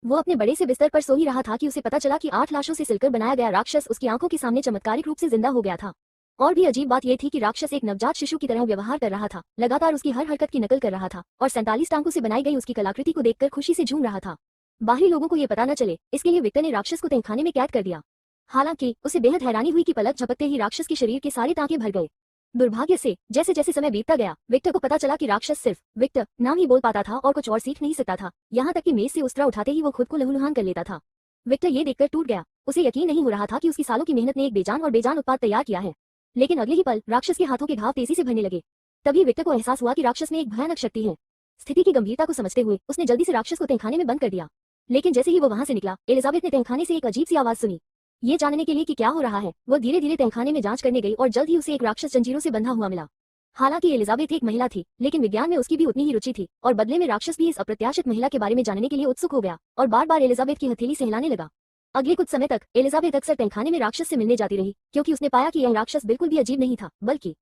वो अपने बड़े से बिस्तर पर सो ही रहा था कि उसे पता चला कि 8 लाशों से सिलकर बनाया गया राक्षस उसकी आंखों के सामने चमत्कारिक रूप से जिंदा हो गया था। और भी अजीब बात यह थी कि राक्षस एक नवजात शिशु की तरह व्यवहार कर रहा था, लगातार उसकी हर हरकत की नकल कर रहा था और 47 टांगों से बनाई गई उसकी कलाकृति को देखकर खुशी से झूम रहा था। बाहरी लोगों को यह पता न चले, इसके लिए विक्टर ने राक्षस को तहखाने में कैद कर दिया। हालांकि उसे बेहद हैरानी हुई कि पलक झपकते ही राक्षस के शरीर के सारे टांके भर गए। दुर्भाग्य से जैसे जैसे समय बीतता गया, विक्टर को पता चला कि राक्षस सिर्फ विक्टर नाम ही बोल पाता था और कुछ और सीख नहीं सकता था। यहाँ तक कि मेज से उस्तरा उठाते ही वो खुद को लहूलुहान कर लेता था। विक्टर ये देखकर टूट गया। उसे यकीन नहीं हो रहा था कि उसकी सालों की मेहनत ने एक बेजान और बेजान उत्पाद तैयार किया है। लेकिन अगले ही पल राक्षस के हाथों के घाव तेजी से भरने लगे। तभी विक्टर को एहसास हुआ कि राक्षस में एक भयानक शक्ति है। स्थिति की गंभीरता को समझते हुए उसने जल्दी से राक्षस को तहखाने में बंद कर दिया। लेकिन जैसे ही वो वहां से निकला, एलिजाबेथ ने तहखाने से एक अजीब सी आवाज सुनी। ये जानने के लिए कि क्या हो रहा है, वो धीरे धीरे तहखाने में जांच करने गई और जल्द ही उसे एक राक्षस जंजीरों से बंधा हुआ मिला। हालांकि एलिजाबेथ एक महिला थी, लेकिन विज्ञान में उसकी भी उतनी ही रुचि थी और बदले में राक्षस भी इस अप्रत्याशित महिला के बारे में जानने के लिए उत्सुक हो गया और बार बार एलिजाबेथ की हथेली से हिलाने लगा। अगले कुछ समय तक एलिजाबेथ अक्सर तहखाने में राक्षस से मिलने जाती रही, क्योंकि उसने पाया कि यह राक्षस बिल्कुल भी अजीब नहीं था, बल्कि